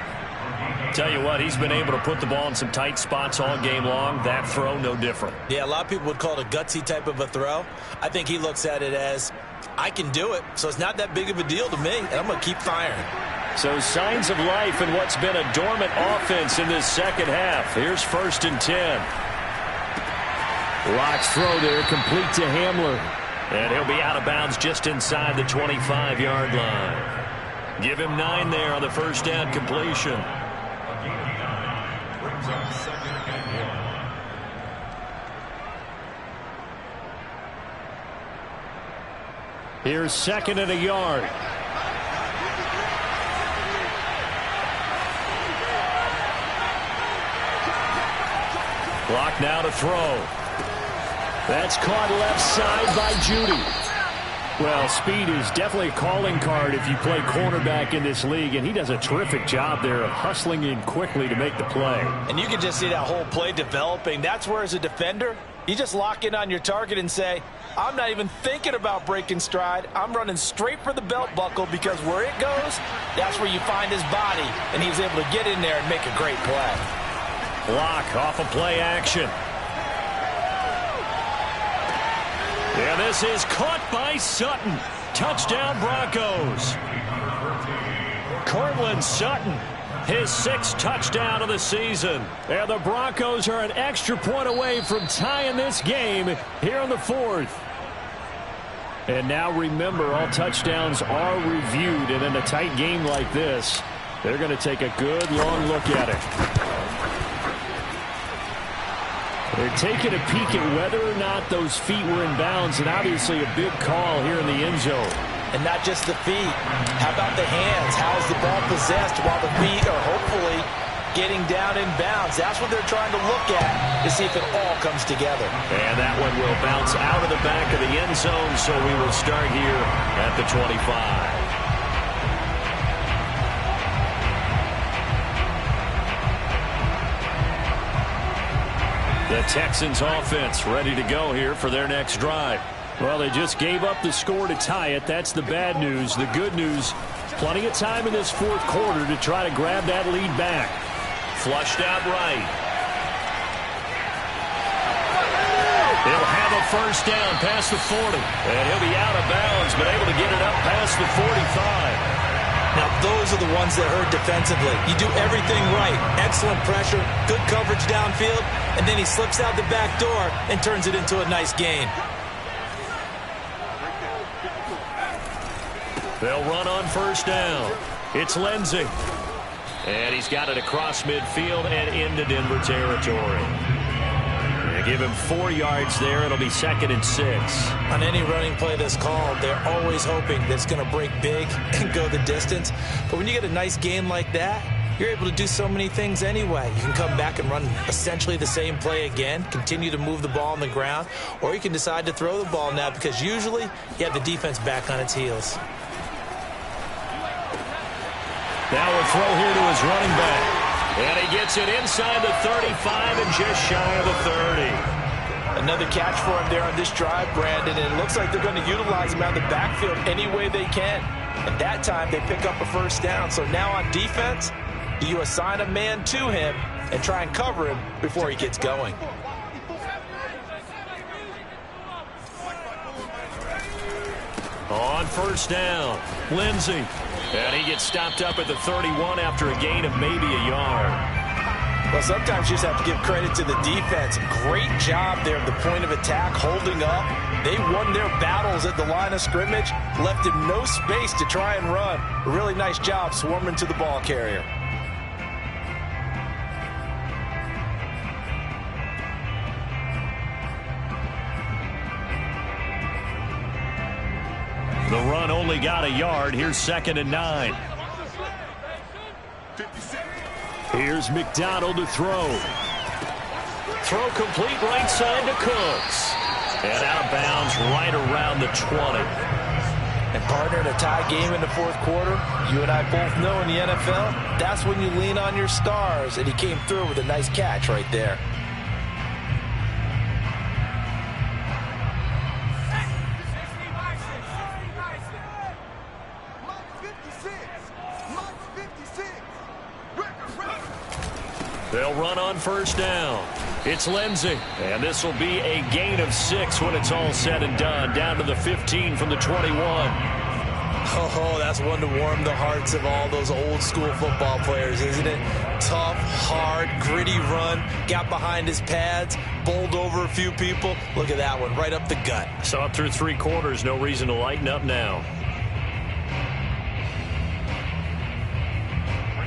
Speaker 1: Tell you what, he's been able to put the ball in some tight spots all game long. That throw, no different.
Speaker 2: Yeah, a lot of people would call it a gutsy type of a throw. I think he looks at it as, I can do it, so it's not that big of a deal to me, and I'm going to keep firing.
Speaker 1: So signs of life in what's been a dormant offense in this second half. Here's 1st and 10.
Speaker 4: Locke's throw there, complete to Hamler.
Speaker 1: And he'll be out of bounds just inside the 25-yard line. Give him 9 there on the first down completion.
Speaker 5: Brings up 2nd and 1.
Speaker 4: Here's 2nd and a yard.
Speaker 1: Clock now to throw.
Speaker 4: That's caught left side by Judy. Well, speed is definitely a calling card if you play cornerback in this league, and he does a terrific job there of hustling in quickly to make the play.
Speaker 3: And you can just see that whole play developing. That's where, as a defender, You just lock in on your target and say, I'm not even thinking about breaking stride. I'm running straight for the belt buckle because where it goes, that's where you find his body. And he was able to get in there and make a great play.
Speaker 1: Block off of play action. Yeah, this is caught by Sutton. Touchdown Broncos. Cortland Sutton, his 6th touchdown of the season. And the Broncos are an extra point away from tying this game here in the 4th. And now remember, all touchdowns are reviewed. And in a tight game like this, they're going to take a good long look at it. They're taking a peek at whether or not those feet were in bounds, and obviously a big call here in the end zone.
Speaker 3: And not just the feet. How about the hands? How's the ball possessed while the feet are hopefully getting down in bounds? That's what they're trying to look at to see if it all comes together.
Speaker 1: And that one will bounce out of the back of the end zone, so we will start here at the 25. The Texans offense ready to go here for their next drive. Well, they just gave up the score to tie it. That's the bad news. The good news, plenty of time in this 4th quarter to try to grab that lead back. Flushed out right. He'll have a first down past the 40. And he'll be out of bounds, but able to get it up past the 45.
Speaker 2: Now, those are the ones that hurt defensively. You do everything right. Excellent pressure, good coverage downfield, and then he slips out the back door and turns it into a nice gain.
Speaker 1: They'll run on first down. It's Lindsey. And he's got it across midfield and into Denver territory. They give him 4 yards there. It'll be 2nd and 6.
Speaker 2: On any running play that's called, they're always hoping that it's going to break big and go the distance. But when you get a nice gain like that, you're able to do so many things anyway. You can come back and run essentially the same play again, continue to move the ball on the ground, or you can decide to throw the ball now because usually you have the defense back on its heels.
Speaker 1: Now a throw here to his running back. And he gets it inside the 35 and just shy of the 30.
Speaker 3: Another catch for him there on this drive, Brandon, and it looks like they're going to utilize him out of the backfield any way they can. And that time they pick up a first down. So now on defense, do you assign a man to him and try and cover him before he gets going?
Speaker 1: On first down, Lindsey. And he gets stopped up at the 31 after a gain of maybe a yard.
Speaker 3: Well, sometimes you just have to give credit to the defense. Great job there at the point of attack, holding up. They won their battles at the line of scrimmage, left him no space to try and run. A really nice job swarming to the ball carrier.
Speaker 1: The run only got a yard. Here's 2nd and 9. Here's McDonald to throw. Throw complete right side to Cooks. And out of bounds right around the 20.
Speaker 3: And partner, in a tie game in the 4th quarter, you and I both know in the NFL, that's when you lean on your stars. And he came through with a nice catch right there.
Speaker 1: They'll run on first down. It's Lindsey. And this will be a gain of 6 when it's all said and done. Down to the 15 from the 21.
Speaker 2: Oh, that's one to warm the hearts of all those old school football players, isn't it? Tough, hard, gritty run. Got behind his pads, bowled over a few people. Look at that one, right up the gut.
Speaker 1: Saw it through 3 quarters. No reason to lighten up now.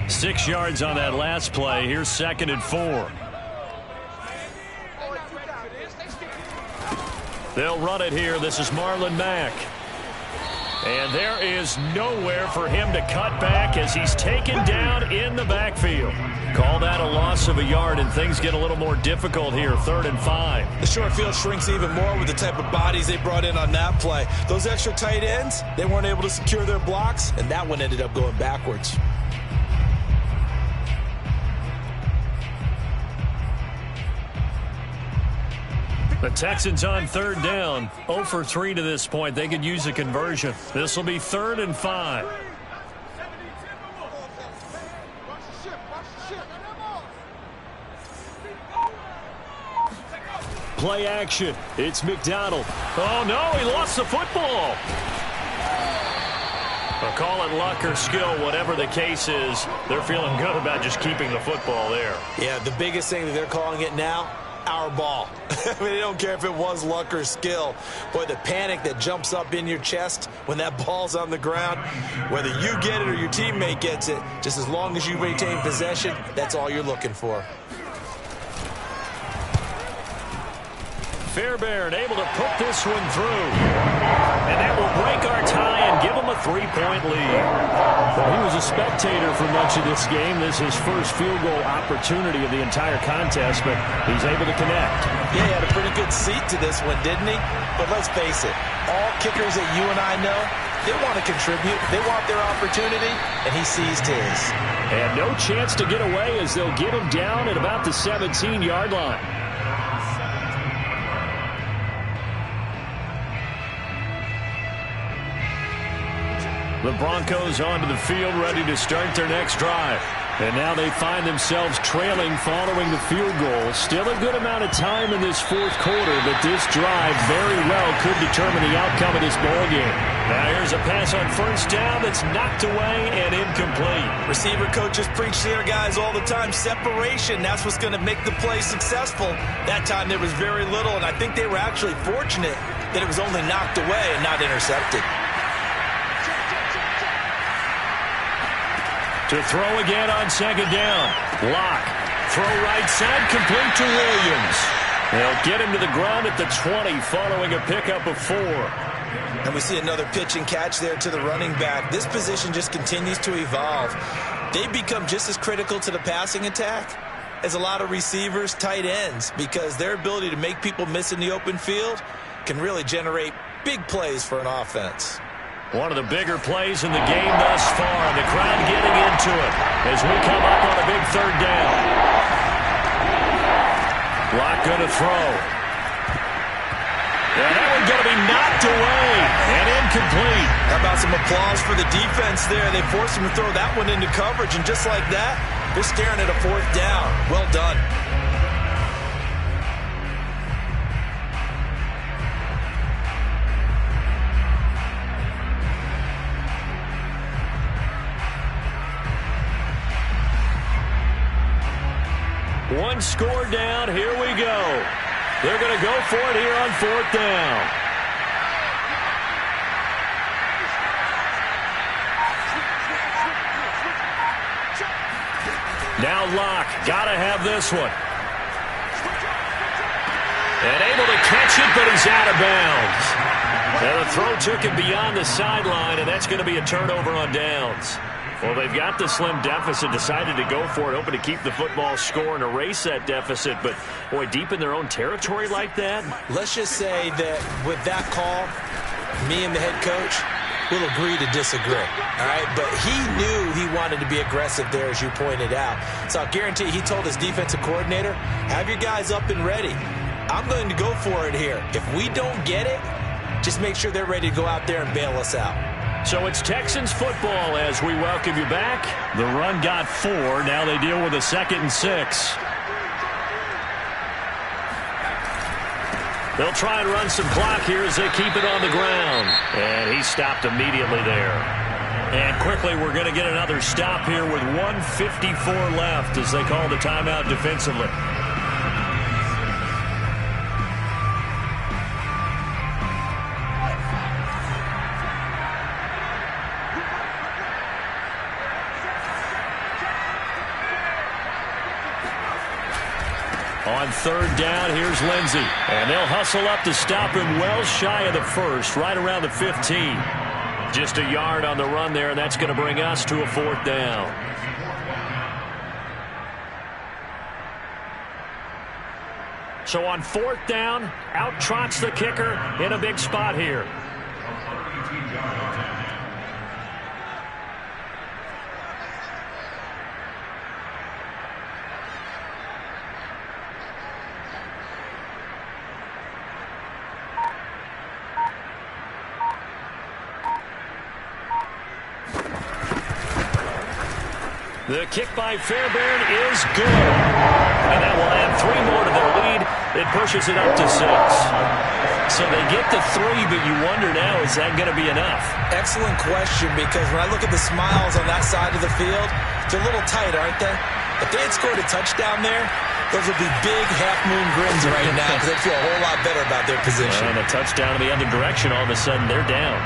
Speaker 1: 6 yards on that last play. Here's 2nd and 4. They'll run it here. This is Marlon Mack. And there is nowhere for him to cut back as he's taken down in the backfield. Call that a loss of a yard, and things get a little more difficult here. 3rd and 5.
Speaker 2: The short field shrinks even more with the type of bodies they brought in on that play. Those extra tight ends, they weren't able to secure their blocks, and that one ended up going backwards.
Speaker 1: The Texans on third down, 0 for 3 to this point. They could use a conversion. This will be 3rd and 5. Play action. It's McDonald. Oh, no, he lost the football. Well, call it luck or skill, whatever the case is, they're feeling good about just keeping the football there.
Speaker 2: Yeah, the biggest thing that they're calling it now, our ball. I mean, they don't care if it was luck or skill. Boy, the panic that jumps up in your chest when that ball's on the ground, whether you get it or your teammate gets it, just as long as you retain possession, that's all you're looking for.
Speaker 1: Fairbairn able to put this one through. And that will break our tie and give them a 3-point lead. Well, he was a spectator for much of this game. This is his first field goal opportunity of the entire contest, but he's able to connect.
Speaker 2: Yeah, he had a pretty good seat to this one, didn't he? But let's face it, all kickers that you and I know, they want to contribute. They want their opportunity, and he seized his.
Speaker 1: And no chance to get away as they'll get him down at about the 17-yard line. The Broncos onto the field, ready to start their next drive. And now they find themselves trailing following the field goal. Still a good amount of time in this fourth quarter, but this drive very well could determine the outcome of this ball game. Now here's a pass on first down that's knocked away and incomplete.
Speaker 2: Receiver coaches preach to their guys all the time. Separation, that's what's going to make the play successful. That time there was very little, and I think they were actually fortunate that it was only knocked away and not intercepted.
Speaker 1: To throw again on second down. Lock. Throw right side, complete to Williams. They'll get him to the ground at the 20 following a pickup of 4.
Speaker 2: And we see another pitch and catch there to the running back. This position just continues to evolve. They become just as critical to the passing attack as a lot of receivers, tight ends, because their ability to make people miss in the open field can really generate big plays for an offense.
Speaker 1: One of the bigger plays in the game thus far, and the crowd getting into it as we come up on a big third down. Lock going to throw. And that one's going to be knocked away and incomplete.
Speaker 2: How about some applause for the defense there? They forced him to throw that one into coverage, and just like that, they're staring at a 4th down. Well done.
Speaker 1: One score down. Here we go. They're going to go for it here on 4th down. Now Lock. Got to have this one. And able to catch it, but he's out of bounds. And the throw took him beyond the sideline, and that's going to be a turnover on downs. Well, they've got the slim deficit, decided to go for it, hoping to keep the football score and erase that deficit. But, boy, deep in their own territory like that.
Speaker 2: Let's just say that with that call, me and the head coach will agree to disagree. All right? But he knew he wanted to be aggressive there, as you pointed out. So I'll guarantee he told his defensive coordinator, have your guys up and ready. I'm going to go for it here. If we don't get it, just make sure they're ready to go out there and bail us out.
Speaker 1: So it's Texans football as we welcome you back. The run got 4. Now they deal with a 2nd and 6. They'll try and run some clock here as they keep it on the ground. And he stopped immediately there. And quickly we're going to get another stop here with 1:54 left as they call the timeout defensively. On 3rd down, here's Lindsey. And they'll hustle up to stop him well shy of the 1st, right around the 15. Just a yard on the run there, and that's going to bring us to a 4th down. So on 4th down, out trots the kicker in a big spot here. The kick by Fairbairn is good. And that will add 3 more to their lead. It pushes it up to 6. So they get to 3, but you wonder now, is that going to be enough?
Speaker 2: Excellent question, because when I look at the smiles on that side of the field, they're a little tight, aren't they? If they had scored a touchdown there, those would be big half-moon grins right now, because they'd feel a whole lot better about their position.
Speaker 1: And a touchdown in the other direction, all of a sudden they're down.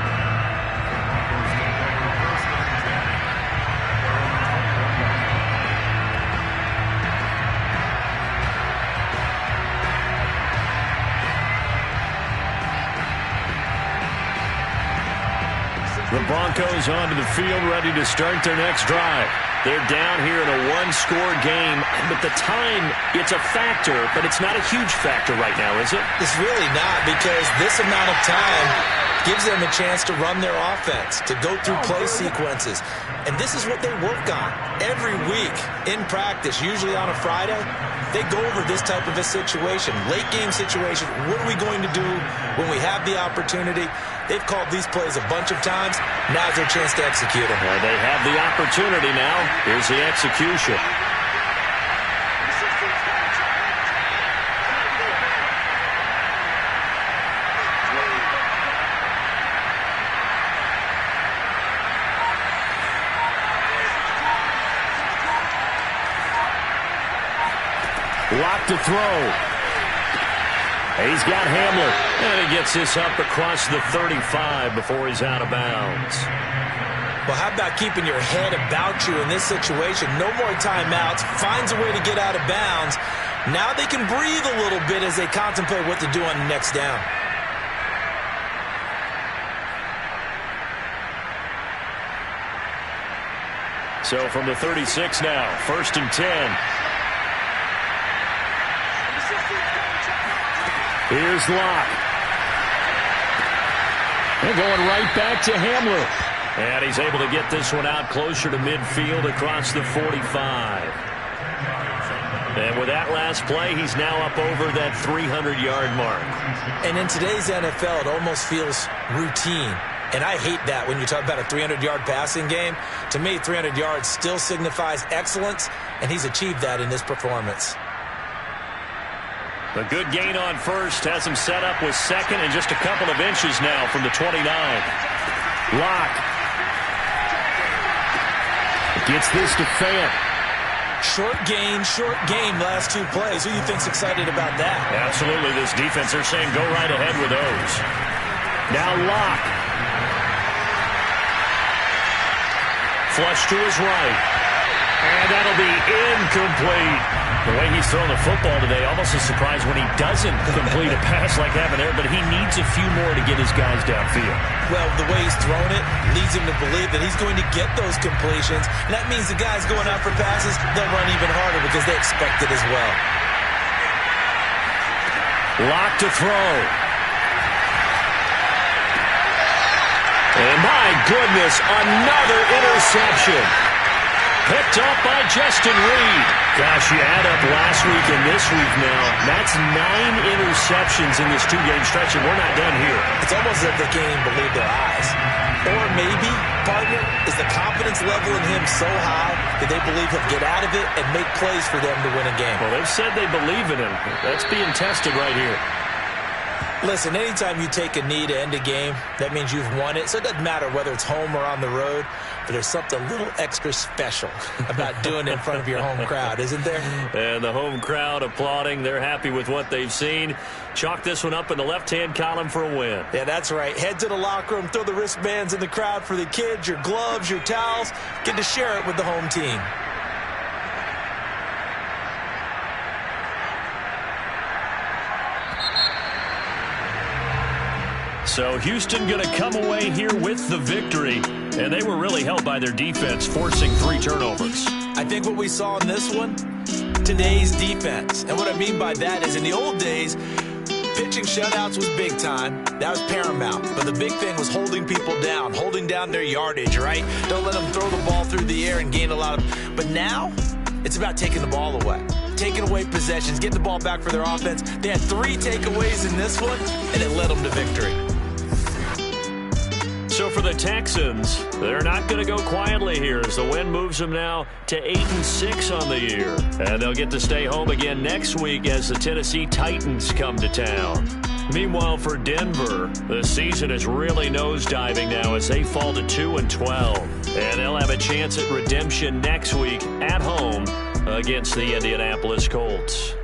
Speaker 1: The Broncos onto the field, ready to start their next drive. They're down here in a 1-score game, but the time, it's a factor, but it's not a huge factor right now, is it?
Speaker 2: It's really not, because this amount of time gives them a chance to run their offense, to go through play sequences. And this is what they work on every week in practice, usually on a Friday. They go over this type of a situation, late game situation. What are we going to do when we have the opportunity? They've called these plays a bunch of times. Now's their chance to execute them.
Speaker 1: Well, they have the opportunity now. Here's the execution. Lock to throw. He's got Hamler. And he gets this up across the 35 before he's out of bounds.
Speaker 2: Well, how about keeping your head about you in this situation? No more timeouts. Finds a way to get out of bounds. Now they can breathe a little bit as they contemplate what to do on the next down.
Speaker 1: So from the 36 now, 1st and 10. Here's Locke. They're going right back to Hamler. And he's able to get this one out closer to midfield across the 45. And with that last play, he's now up over that 300-yard mark.
Speaker 2: And in today's NFL, it almost feels routine. And I hate that when you talk about a 300-yard passing game. To me, 300 yards still signifies excellence, and he's achieved that in this performance.
Speaker 1: A good gain on first has him set up with second and just a couple of inches now from the 29. Locke gets this to Fant.
Speaker 2: Short gain, last 2 plays. Who do you think's excited about that?
Speaker 1: Absolutely, this defense, they're saying go right ahead with those. Now Locke. Flush to his right. And that'll be incomplete. The way he's throwing the football today, almost a surprise when he doesn't complete a pass like having there, but he needs a few more to get his guys downfield.
Speaker 2: Well, the way he's thrown it leads him to believe that he's going to get those completions. And that means the guys going out for passes, they'll run even harder because they expect it as well.
Speaker 1: Lock to throw. And my goodness, another interception. Picked up by Justin Reed. Gosh, you add up last week and this week now. That's 9 interceptions in this 2-game stretch, and we're not done here.
Speaker 2: It's almost as if they can't even believe their eyes. Or maybe, partner, is the confidence level in him so high that they believe he'll get out of it and make plays for them to win a game.
Speaker 1: Well, they've said they believe in him. That's being tested right here.
Speaker 2: Listen, anytime you take a knee to end a game, that means you've won it. So it doesn't matter whether it's home or on the road, but there's something a little extra special about doing it in front of your home crowd, isn't there?
Speaker 1: And the home crowd applauding. They're happy with what they've seen. Chalk this one up in the left-hand column for a win.
Speaker 2: Yeah, that's right. Head to the locker room, throw the wristbands in the crowd for the kids, your gloves, your towels. Get to share it with the home team.
Speaker 1: So Houston going to come away here with the victory, and they were really helped by their defense, forcing 3 turnovers.
Speaker 2: I think what we saw in this one, today's defense. And what I mean by that is in the old days, pitching shutouts was big time. That was paramount. But the big thing was holding people down, holding down their yardage, right? Don't let them throw the ball through the air and gain a lot of... But now, it's about taking the ball away. Taking away possessions, getting the ball back for their offense. They had 3 takeaways in this one, and it led them to victory.
Speaker 1: So for the Texans, they're not going to go quietly here as the win moves them now to 8-6 on the year. And they'll get to stay home again next week as the Tennessee Titans come to town. Meanwhile, for Denver, the season is really nosediving now as they fall to 2-12. And they'll have a chance at redemption next week at home against the Indianapolis Colts.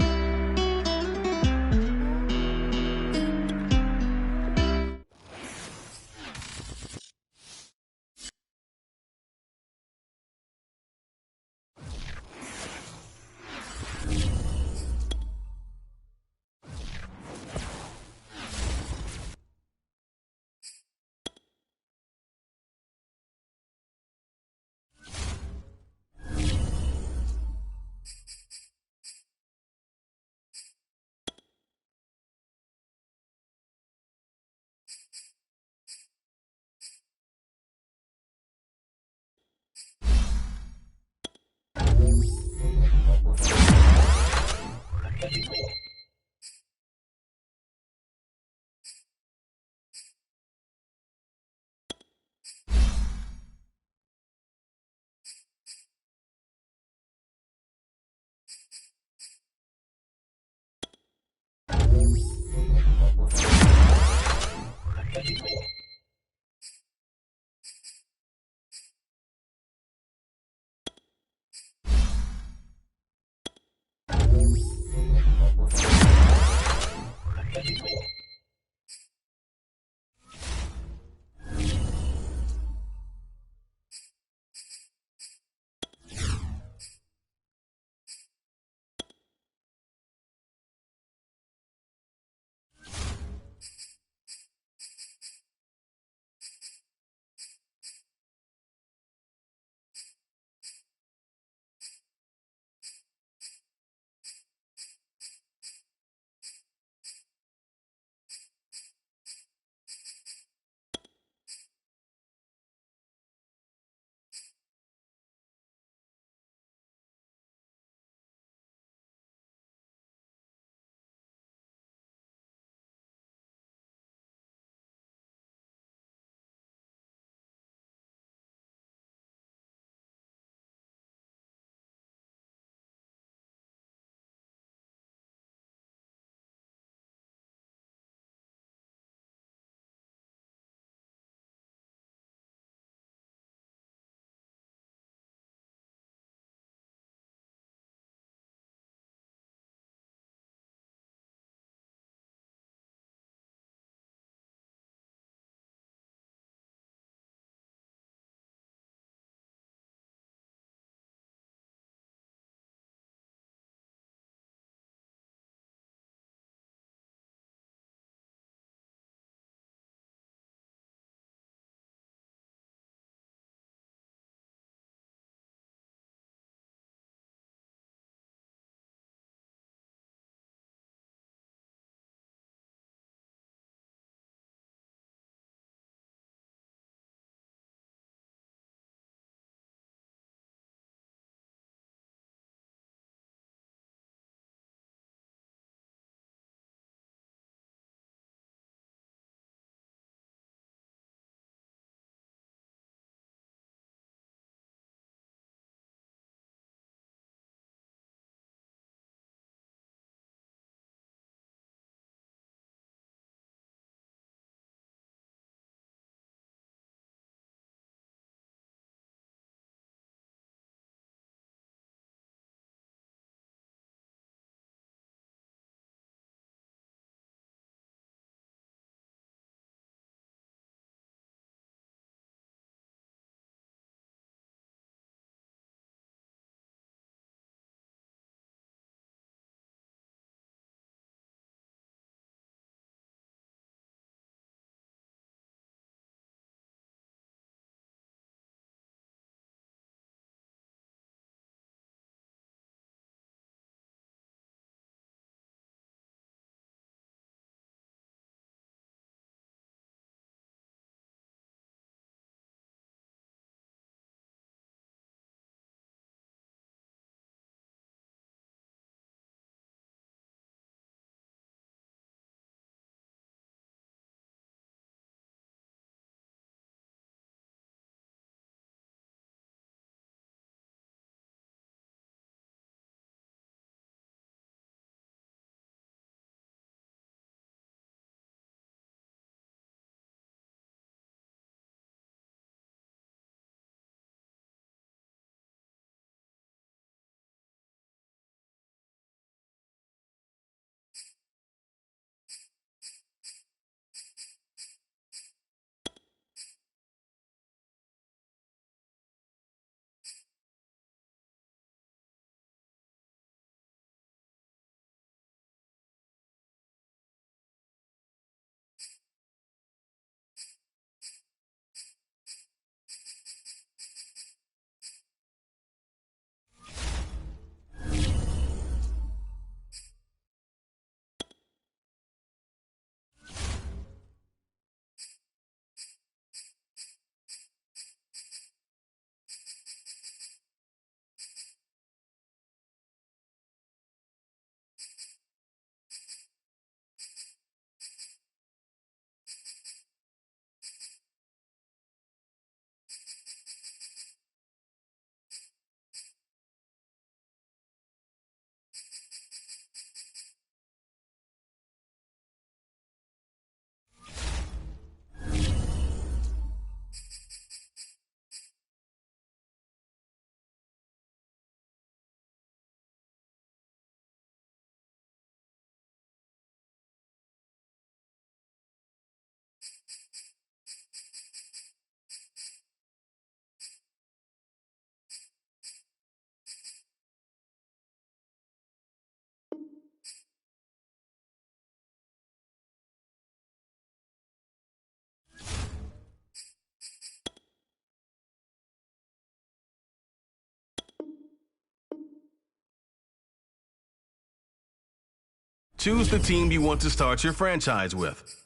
Speaker 6: Choose the team you want to start your franchise with.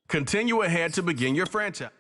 Speaker 6: Continue ahead to begin your franchise.